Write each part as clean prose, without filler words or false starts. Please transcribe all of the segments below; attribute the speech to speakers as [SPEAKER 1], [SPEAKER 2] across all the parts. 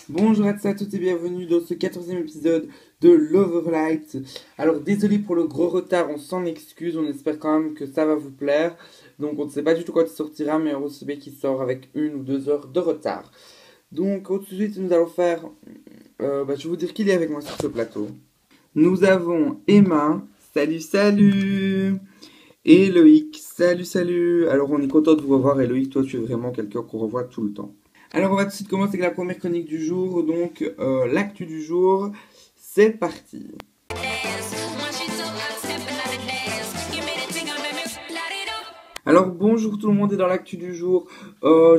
[SPEAKER 1] Bonjour à tous et bienvenue dans ce 14e épisode de Loverlight. Alors désolé pour le gros retard, on s'en excuse, on espère quand même que ça va vous plaire. Donc on ne sait pas du tout quand il sortira, mais on sait qu'il sort avec 1 ou 2 heures de retard. Donc tout de suite nous allons faire, je vais vous dire qui est avec moi sur ce plateau. Nous avons Emma, salut salut, et Loïc, salut salut. Alors on est content de vous revoir et Loïc, toi tu es vraiment quelqu'un qu'on revoit tout le temps. Alors on va tout de suite commencer avec la première chronique du jour, donc l'actu du jour, c'est parti. Alors bonjour tout le monde et dans l'actu du jour,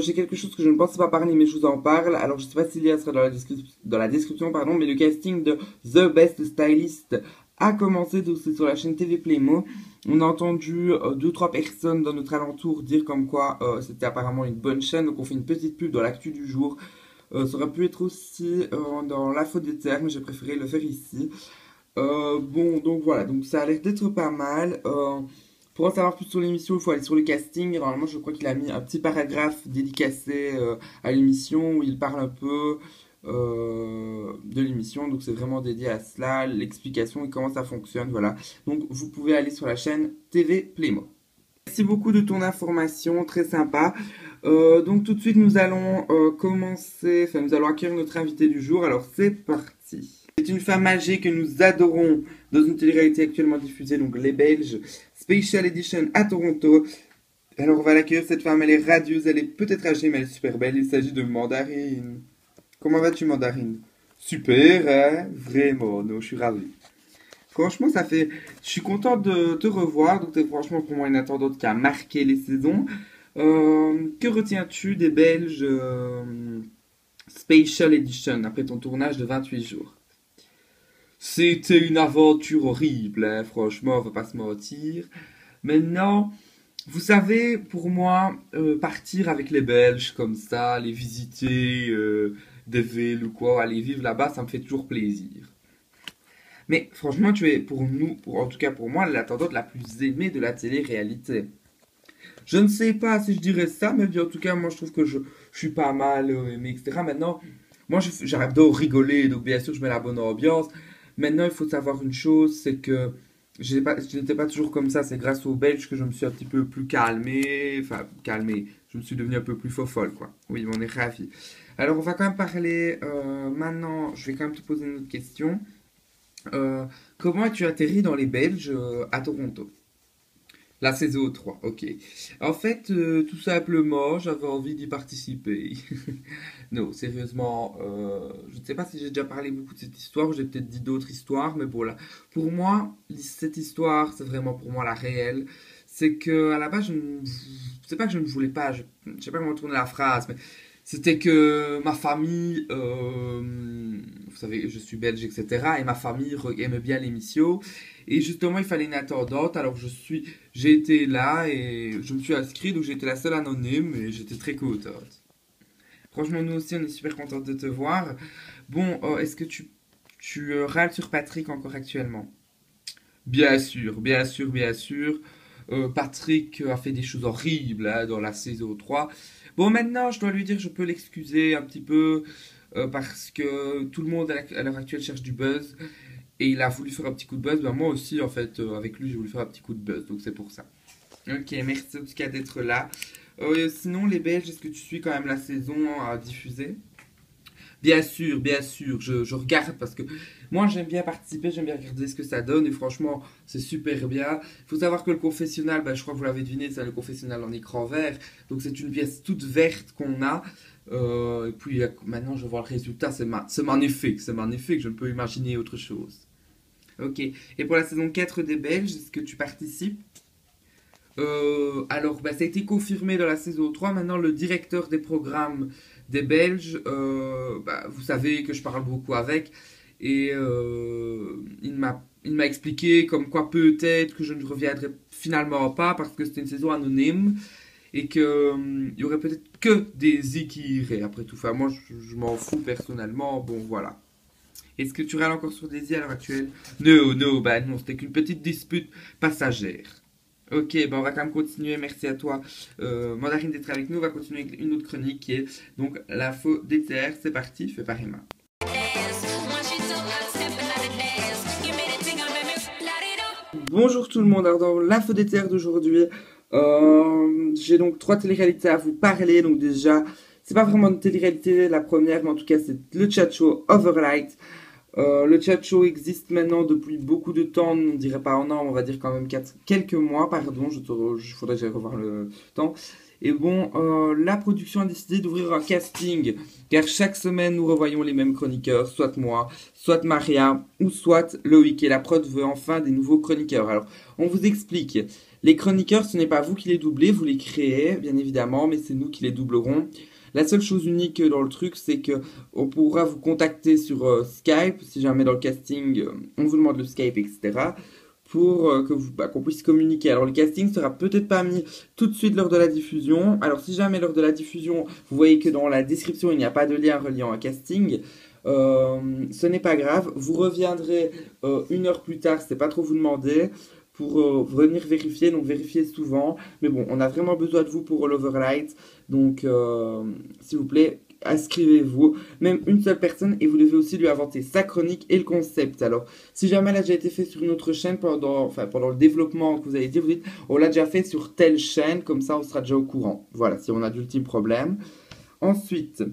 [SPEAKER 1] j'ai quelque chose que je ne pensais pas parler mais je vous en parle. Alors je sais pas si l'IA sera dans la description pardon, mais le casting de The Best Stylist a commencé, donc c'est sur la chaîne TV Playmo. On a entendu 2-3 personnes dans notre alentour dire comme quoi c'était apparemment une bonne chaîne, donc on fait une petite pub dans l'actu du jour. Ça aurait pu être aussi dans l'info des terres, mais j'ai préféré le faire ici. Bon, donc voilà, donc ça a l'air d'être pas mal. Pour en savoir plus sur l'émission, il faut aller sur le casting. Normalement, je crois qu'il a mis un petit paragraphe dédicacé à l'émission où il parle un peu de l'émission. Donc c'est vraiment dédié à cela, l'explication et comment ça fonctionne. Voilà. Donc vous pouvez aller sur la chaîne TV Playmo. Merci beaucoup de ton information, très sympa. Donc tout de suite nous allons nous allons accueillir notre invité du jour. Alors c'est parti. C'est une femme âgée que nous adorons dans une télé-réalité actuellement diffusée, donc Les Belges, Special Edition à Toronto. Alors on va l'accueillir, cette femme, elle est radieuse, elle est peut-être âgée mais elle est super belle. Il s'agit de Mandarine. Comment vas-tu Mandarine? Super, hein? Vraiment, non, je suis ravi. Franchement, je suis content de te revoir. Donc, t'es franchement pour moi une attendante qui a marqué les saisons. Que retiens-tu des Belges Special Edition après ton tournage de 28 jours? C'était une aventure horrible, hein, franchement, on va pas se mentir. Maintenant, vous savez, pour moi, partir avec les Belges comme ça, les visiter, des villes ou quoi, aller vivre là-bas, ça me fait toujours plaisir. Mais franchement, tu es pour nous, en tout cas pour moi, l'attendante la plus aimée de la télé-réalité. Je ne sais pas si je dirais ça, mais bien, en tout cas, moi je trouve que je suis pas mal aimé, etc. Maintenant, moi j'adore rigoler, donc bien sûr je mets la bonne ambiance. Maintenant, il faut savoir une chose, c'est que je n'étais pas toujours comme ça. C'est grâce aux Belges que je me suis un petit peu plus calmé, enfin calmé. Je me suis devenu un peu plus fofolle, quoi. Oui, on est ravis. Alors, on va quand même parler maintenant. Je vais quand même te poser une autre question. Euh, Comment as-tu atterri dans les Belges à Toronto? La saison 3, ok. En fait, tout simplement, j'avais envie d'y participer. Non, sérieusement, je ne sais pas si j'ai déjà parlé beaucoup de cette histoire, ou j'ai peut-être dit d'autres histoires, mais bon là. Pour moi, cette histoire, c'est vraiment pour moi la réelle. C'est que à la base, c'est pas que je ne voulais pas, je sais pas comment tourner la phrase, mais c'était que ma famille, vous savez, je suis belge, etc. Et ma famille aimait bien l'émission. Et justement, il fallait une attendante. Alors, j'ai été là et je me suis inscrit. Donc, j'ai été la seule anonyme et j'étais très contente. Franchement, nous aussi, on est super contente de te voir. Bon, est-ce que tu râles sur Patrick encore actuellement? Bien sûr, bien sûr, bien sûr. Patrick a fait des choses horribles hein, dans la saison 3. Bon, maintenant, je dois lui dire, je peux l'excuser un petit peu parce que tout le monde à l'heure actuelle cherche du buzz et il a voulu faire un petit coup de buzz. Ben, moi aussi, en fait, avec lui, j'ai voulu faire un petit coup de buzz, donc c'est pour ça. Ok, merci en tout cas d'être là. Sinon, les Belges, est-ce que tu suis quand même la saison à diffuser? Bien sûr, je regarde parce que moi j'aime bien participer, j'aime bien regarder ce que ça donne et franchement c'est super bien. Il faut savoir que le confessionnal, bah, je crois que vous l'avez deviné, c'est le confessionnal en écran vert. Donc c'est une pièce toute verte qu'on a. Et puis maintenant je vois le résultat, c'est magnifique, je ne peux imaginer autre chose. Ok, et pour la saison 4 des Belges, est-ce que tu participes? Alors, bah, ça a été confirmé dans la saison 3. Maintenant, le directeur des programmes des Belges, bah, vous savez que je parle beaucoup avec, et il m'a expliqué comme quoi peut-être que je ne reviendrai finalement pas parce que c'était une saison anonyme et que il y aurait peut-être que des i qui iraient après tout. Enfin, moi, je m'en fous personnellement. Bon, voilà. Est-ce que tu râles encore sur des i à l'heure actuelle? Non, non, bah non, c'était qu'une petite dispute passagère. Ok, ben on va quand même continuer. Merci à toi, Mandarine, d'être avec nous. On va continuer avec une autre chronique qui est donc l'info DTR. C'est parti, fait par Emma. Bonjour tout le monde. Alors dans l'info DTR d'aujourd'hui, j'ai donc trois téléréalités à vous parler. Donc déjà, c'est pas vraiment une télé-réalité la première, mais en tout cas c'est le chat show Overlight. Le chat show existe maintenant depuis beaucoup de temps, on dirait pas un an, on va dire quand même quelques mois, pardon, il faudrait que j'aille revoir le temps. Et bon, la production a décidé d'ouvrir un casting, car chaque semaine nous revoyons les mêmes chroniqueurs, soit moi, soit Maria, ou soit Loïc, et la prod veut enfin des nouveaux chroniqueurs. Alors, on vous explique. Les chroniqueurs, ce n'est pas vous qui les doublez, vous les créez, bien évidemment, mais c'est nous qui les doublerons. La seule chose unique dans le truc, c'est que on pourra vous contacter sur Skype, si jamais dans le casting, on vous demande le Skype, etc., pour qu'on puisse communiquer. Alors le casting sera peut-être pas mis tout de suite lors de la diffusion. Alors si jamais lors de la diffusion, vous voyez que dans la description, il n'y a pas de lien reliant un casting, ce n'est pas grave. Vous reviendrez une heure plus tard, c'est pas trop vous demander, pour venir vérifier, donc vérifiez souvent. Mais bon, on a vraiment besoin de vous pour l'Overlight, donc s'il vous plaît, inscrivez-vous, même une seule personne, et vous devez aussi lui inventer sa chronique et le concept. Alors, si jamais elle a déjà été fait sur une autre chaîne pendant le développement que vous avez dit, vous dites, on l'a déjà fait sur telle chaîne, comme ça on sera déjà au courant. Voilà, si on a d'ultimes problèmes. Ensuite,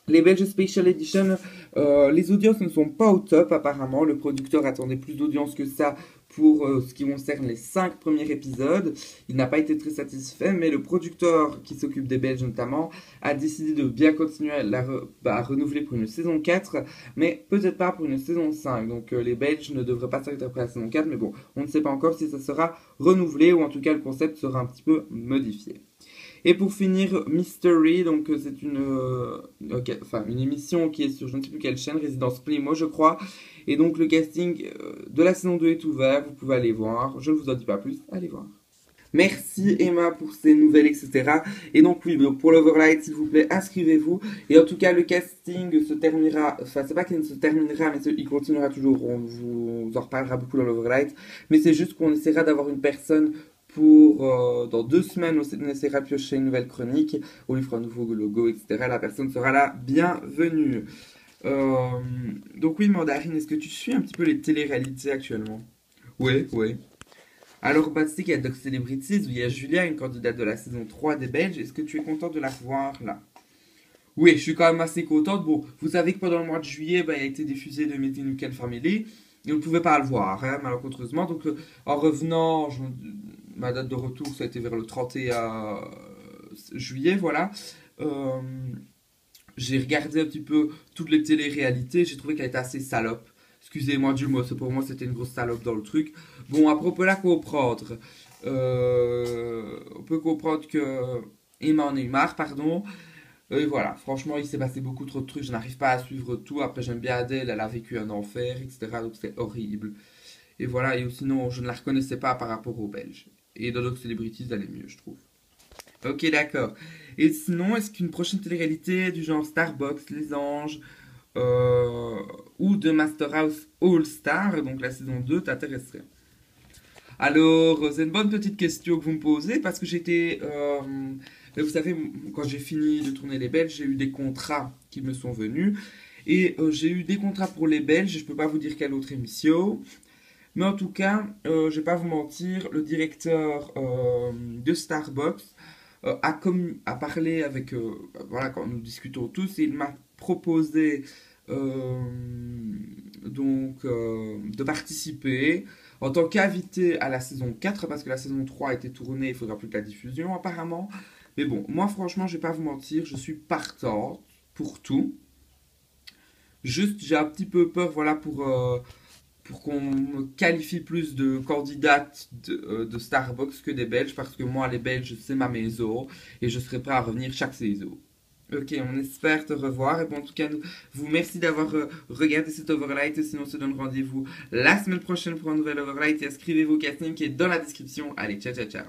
[SPEAKER 1] les Belges Special Edition, les audiences ne sont pas au top apparemment. Le producteur attendait plus d'audience que ça pour ce qui concerne les 5 premiers épisodes. Il n'a pas été très satisfait, mais le producteur qui s'occupe des Belges notamment a décidé de bien continuer à renouveler pour une saison 4, mais peut-être pas pour une saison 5. Donc les Belges ne devraient pas s'arrêter après la saison 4, mais bon, on ne sait pas encore si ça sera renouvelé ou en tout cas le concept sera un petit peu modifié. Et pour finir, Mystery, donc c'est une émission qui est sur je ne sais plus quelle chaîne, Résidence Playmo je crois. Et donc le casting de la saison 2 est ouvert, vous pouvez aller voir. Je ne vous en dis pas plus, allez voir. Merci Emma pour ces nouvelles, etc. Et donc oui, pour l'Overlight, s'il vous plaît, inscrivez-vous. Et en tout cas, le casting se terminera, enfin c'est pas qu'il ne se terminera, mais il continuera toujours. On vous en reparlera beaucoup dans l'Overlight. Mais c'est juste qu'on essaiera d'avoir une personne pour dans 2 semaines, on essaiera de piocher une nouvelle chronique, on lui fera un nouveau logo, etc. La personne sera là, bienvenue. Donc oui, Mandarine, est-ce que tu suis un petit peu les télé-réalités actuellement? Oui, oui. Alors, bah, tu sais qu'il y a Doc Celebrities, où il y a Julia, une candidate de la saison 3 des Belges. Est-ce que tu es contente de la revoir là? Oui, je suis quand même assez contente. Bon, vous savez que pendant le mois de juillet, bah, il a été diffusé de Meeting Weekend Family. Et on ne pouvait pas le voir, hein, malencontreusement. Donc, en revenant, ma date de retour, ça a été vers le 31 juillet, voilà. Euh, j'ai regardé un petit peu toutes les télé-réalités. J'ai trouvé qu'elle était assez salope. Excusez-moi du mot, pour moi c'était une grosse salope dans le truc. Bon, à propos là comprendre, on peut comprendre que Emma en a eu marre, pardon. Et voilà, franchement, il s'est passé beaucoup trop de trucs, je n'arrive pas à suivre tout. Après, j'aime bien Adèle, elle a vécu un enfer, etc. Donc c'est horrible. Et voilà, et sinon, je ne la reconnaissais pas par rapport aux Belges. Et dans d'autres celebrities, elle est mieux, je trouve. Ok, d'accord. Et sinon, est-ce qu'une prochaine télé-réalité du genre Starbucks, Les Anges, euh, ou de Master House All Star, donc la saison 2, t'intéresserait? Alors, c'est une bonne petite question que vous me posez parce que j'étais. Vous savez, quand j'ai fini de tourner les Belges, j'ai eu des contrats qui me sont venus. Et j'ai eu des contrats pour les Belges, je peux pas vous dire quelle autre émission. Mais en tout cas, je vais pas vous mentir, le directeur de Starbucks a parlé avec. Voilà, quand nous discutons tous, et il m'a proposé euh, de participer en tant qu'invité à la saison 4 parce que la saison 3 a été tournée, il faudra plus que la diffusion apparemment. Mais bon, moi franchement, je vais pas vous mentir, je suis partant pour tout. Juste, j'ai un petit peu peur, voilà, pour qu'on me qualifie plus de candidate de Starbucks que des Belges, parce que moi, les Belges, c'est ma maison, et je serai prêt à revenir chaque saison. Ok, on espère te revoir. Et bon, en tout cas, vous merci d'avoir regardé cet Overlight. Et sinon, on se donne rendez-vous la semaine prochaine pour un nouvel Overlight. Et inscrivez-vous au casting qui est dans la description. Allez, ciao, ciao, ciao.